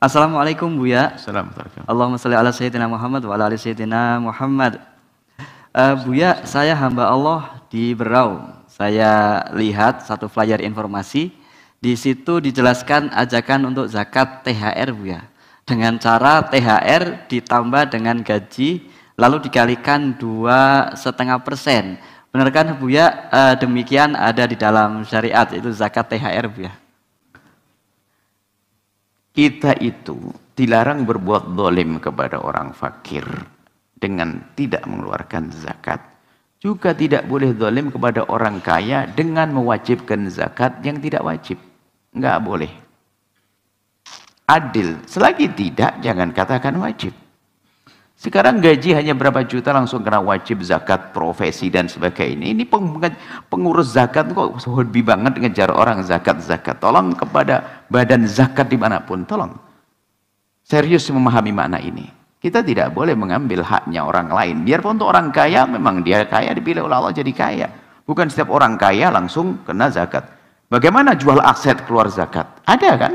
Assalamualaikum Buya. Assalamualaikum. Allahumma sholli ala sayyidina Muhammad wa ala ali sayyidina Muhammad. Buya, saya hamba Allah di Berau. Saya lihat satu flyer informasi. Di situ dijelaskan ajakan untuk zakat THR Buya. Dengan cara THR ditambah dengan gaji lalu dikalikan 2,5%. Benarkah Buya demikian ada di dalam syariat itu zakat THR Buya? Kita itu dilarang berbuat zalim kepada orang fakir dengan tidak mengeluarkan zakat. Juga tidak boleh zalim kepada orang kaya dengan mewajibkan zakat yang tidak wajib. Enggak boleh. Adil. Selagi tidak, jangan katakan wajib. Sekarang gaji hanya berapa juta langsung kena wajib zakat, profesi dan sebagainya. Ini pengurus zakat kok hobi banget ngejar orang zakat-zakat. Tolong kepada badan zakat dimanapun, tolong. Serius memahami makna ini. Kita tidak boleh mengambil haknya orang lain. Biarpun untuk orang kaya, memang dia kaya, dipilih oleh Allah jadi kaya. Bukan setiap orang kaya langsung kena zakat. Bagaimana jual aset keluar zakat? Ada kan?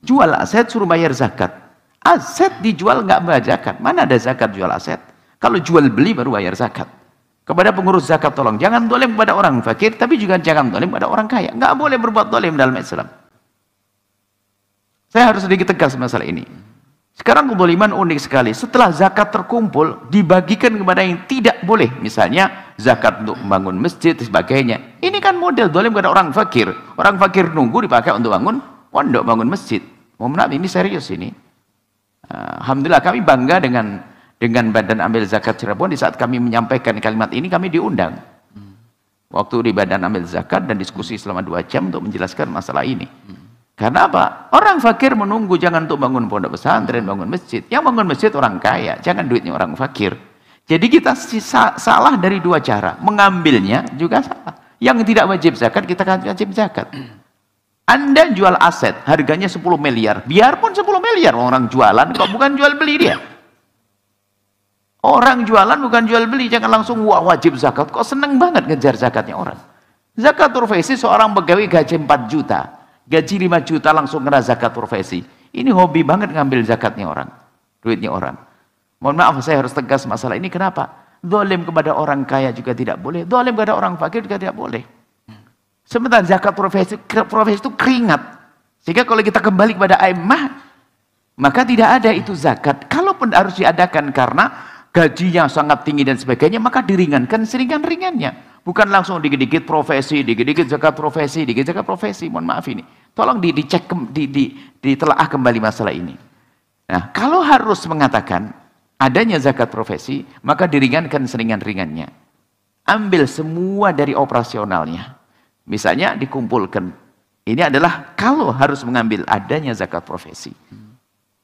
Jual aset suruh bayar zakat. Aset dijual nggak bayar zakat. Mana ada zakat jual aset? Kalau jual beli baru bayar zakat. Kepada pengurus zakat tolong. Jangan dolim kepada orang fakir, tapi juga jangan dolim kepada orang kaya. Nggak boleh berbuat dolim dalam Islam. Saya harus sedikit tegas masalah ini. Sekarang kedoliman unik sekali. Setelah zakat terkumpul, dibagikan kepada yang tidak boleh. Misalnya zakat untuk membangun masjid dan sebagainya. Ini kan model dolim kepada orang fakir. Orang fakir nunggu dipakai untuk bangun pondok, bangun masjid. Mohon maaf, ini serius ini. Alhamdulillah kami bangga dengan Badan Amil Zakat Cirebon. Di saat kami menyampaikan kalimat ini, kami diundang. Waktu di Badan Amil Zakat dan diskusi selama 2 jam untuk menjelaskan masalah ini. Karena apa? Orang fakir menunggu jangan untuk bangun pondok pesantren, bangun masjid. Yang bangun masjid orang kaya, jangan duitnya orang fakir. Jadi kita salah dari 2 cara. Mengambilnya juga salah. Yang tidak wajib zakat, kita kan wajib zakat. Anda jual aset, harganya 10 miliar. Biarpun 10 miliar, orang jualan, kok bukan jual beli dia. Orang jualan bukan jual beli, jangan langsung wah wajib zakat. Kok seneng banget ngejar zakatnya orang. Zakat profesi seorang pegawai gaji 4 juta. Gaji 5 juta langsung kena zakat profesi. Ini hobi banget ngambil zakatnya orang. Duitnya orang. Mohon maaf saya harus tegas masalah ini. Kenapa? Zalim kepada orang kaya juga tidak boleh. Zalim kepada orang fakir juga tidak boleh. Sementara zakat profesi itu keringat. Sehingga kalau kita kembali kepada a'immah, maka tidak ada itu zakat. Kalaupun harus diadakan karena gajinya sangat tinggi dan sebagainya, maka diringankan seringan-ringannya. Bukan langsung dikit-dikit profesi, dikit-dikit zakat profesi, dikit zakat profesi. Mohon maaf ini. Tolong dicek, ditelaah kembali masalah ini. Nah, kalau harus mengatakan adanya zakat profesi, maka diringankan seringan-ringannya. Ambil semua dari operasionalnya. Misalnya dikumpulkan. Ini adalah kalau harus mengambil adanya zakat profesi.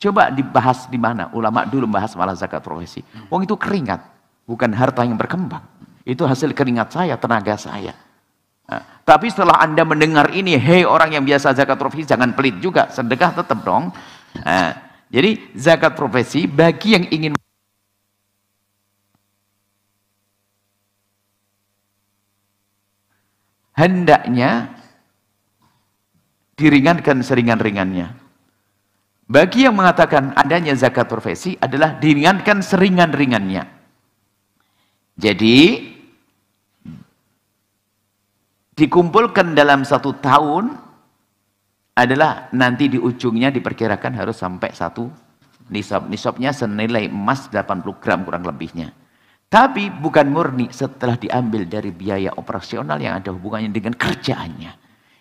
Coba dibahas di mana? Ulama dulu bahas malah zakat profesi. Wong itu keringat, bukan harta yang berkembang. Itu hasil keringat saya, tenaga saya. Nah, tapi setelah Anda mendengar ini, hei orang yang biasa zakat profesi, jangan pelit juga, sedekah tetap dong. Nah, jadi zakat profesi bagi yang ingin hendaknya diringankan seringan-ringannya. Bagi yang mengatakan adanya zakat profesi adalah diringankan seringan-ringannya. Jadi dikumpulkan dalam 1 tahun adalah nanti di ujungnya diperkirakan harus sampai 1 nisab. Nisabnya senilai emas 80 gram kurang lebihnya. Tapi bukan murni setelah diambil dari biaya operasional yang ada hubungannya dengan kerjaannya.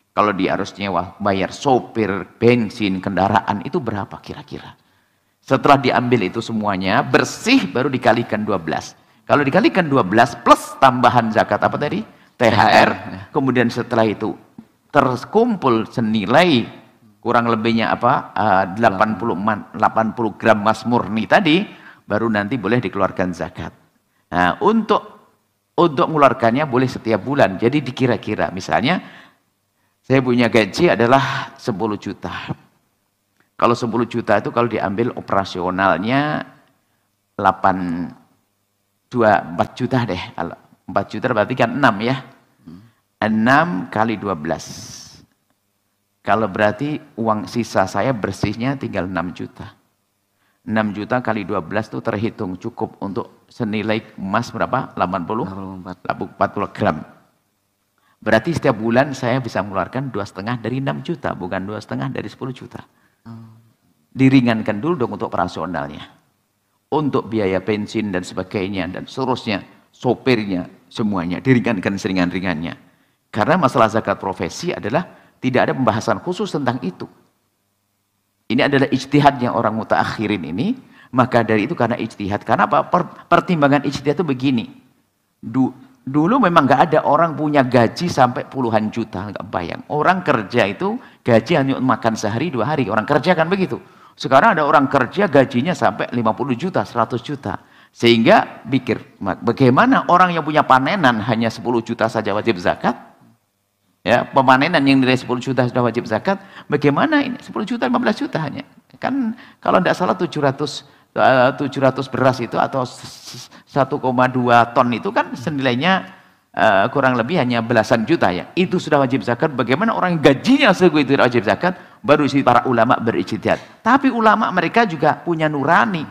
Kalau dia harus nyewa, bayar sopir, bensin, kendaraan, itu berapa kira-kira? Setelah diambil itu semuanya, bersih baru dikalikan 12. Kalau dikalikan 12 plus tambahan zakat apa tadi? THR. Kemudian setelah itu terkumpul senilai kurang lebihnya apa? 80 gram emas murni tadi, baru nanti boleh dikeluarkan zakat. Nah, untuk mengeluarkannya boleh setiap bulan. Jadi dikira-kira, misalnya saya punya gaji adalah 10 juta. Kalau 10 juta itu kalau diambil operasionalnya 4 juta deh. 4 juta berarti kan 6 ya. 6 kali 12. Kalau berarti uang sisa saya bersihnya tinggal 6 juta. 6 juta kali 12 itu terhitung cukup untuk senilai emas berapa? 40 gram. Berarti setiap bulan saya bisa mengeluarkan 2,5 dari 6 juta, bukan 2,5 dari 10 juta. Diringankan dulu dong untuk operasionalnya. Untuk biaya bensin dan sebagainya dan seterusnya, sopirnya, semuanya diringankan seringan-ringannya. Karena masalah zakat profesi adalah tidak ada pembahasan khusus tentang itu. Ini adalah ijtihadnya orang mutaakhirin ini. Maka dari itu karena ijtihad. Karena apa? Pertimbangan ijtihad itu begini. Dulu memang nggak ada orang punya gaji sampai puluhan juta, nggak bayang. Orang kerja itu gaji hanya makan sehari 2 hari. Orang kerja kan begitu. Sekarang ada orang kerja gajinya sampai 50 juta, 100 juta. Sehingga pikir, bagaimana orang yang punya panenan hanya 10 juta saja wajib zakat? Ya, pemanenan yang nilai 10 juta sudah wajib zakat. Bagaimana ini? 10 juta, 15 juta hanya. Kan kalau tidak salah 700 beras itu atau 1,2 ton itu kan senilainya kurang lebih hanya belasan juta ya. Itu sudah wajib zakat. Bagaimana orang gajinya segitu tidak wajib zakat? Baru si para ulama berijtihad. Tapi ulama mereka juga punya nurani.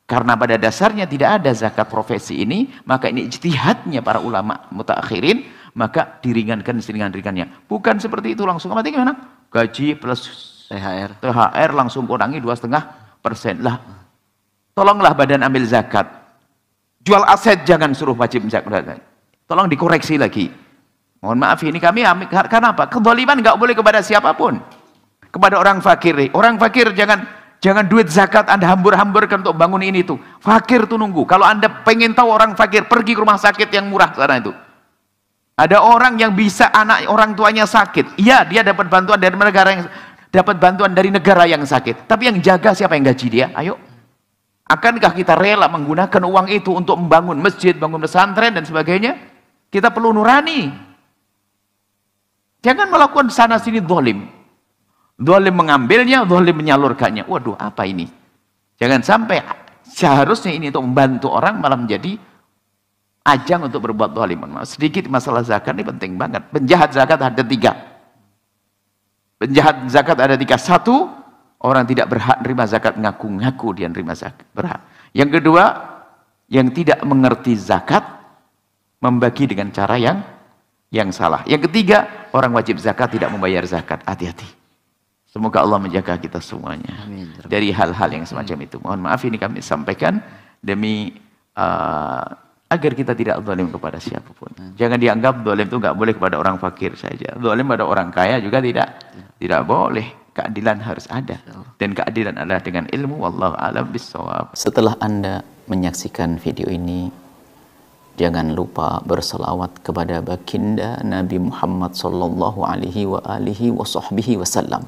Karena pada dasarnya tidak ada zakat profesi ini, maka ini ijtihadnya para ulama mutaakhirin, maka diringankan seringan-ringannya. Bukan seperti itu langsung. Berarti gimana? Gaji plus THR langsung kurangi 2,5% lah. Tolonglah badan ambil zakat. Jual aset jangan suruh wajib zakat. Tolong dikoreksi lagi. Mohon maaf ini kami karena apa? Kezaliman nggak boleh kepada siapapun. Kepada orang fakir. Orang fakir jangan duit zakat Anda hambur-hamburkan untuk bangun ini tuh. Fakir tuh nunggu. Kalau Anda pengen tahu orang fakir, pergi ke rumah sakit yang murah sana itu. Ada orang yang bisa anak orang tuanya sakit. Iya, dia dapat bantuan dari negara yang sakit. Tapi yang jaga siapa yang gaji dia? Ayo. Akankah kita rela menggunakan uang itu untuk membangun masjid, bangun pesantren dan sebagainya? Kita perlu nurani. Jangan melakukan sana sini zalim. Zalim mengambilnya, zalim menyalurkannya. Waduh, apa ini? Jangan sampai seharusnya ini untuk membantu orang malah menjadi ajang untuk berbuat zalim. Sedikit masalah zakat ini penting banget. Penjahat zakat ada 3. Penjahat zakat ada 3. 1, orang tidak berhak menerima zakat, ngaku-ngaku dia menerima zakat. Berhak. Yang kedua, yang tidak mengerti zakat, membagi dengan cara yang salah. Yang ketiga, orang wajib zakat tidak membayar zakat. Hati-hati. Semoga Allah menjaga kita semuanya. Amin. Dari hal-hal yang semacam itu. Mohon maaf ini kami sampaikan demi agar kita tidak zalim kepada siapapun. Jangan dianggap zalim itu nggak boleh kepada orang fakir saja. Zalim pada orang kaya juga tidak boleh. Keadilan harus ada. Dan keadilan adalah dengan ilmu. Wallahu a'lam bishawab. Setelah Anda menyaksikan video ini, jangan lupa berselawat kepada baginda Nabi Muhammad sallallahu alaihi wa alihi wa sahbihi wasallam.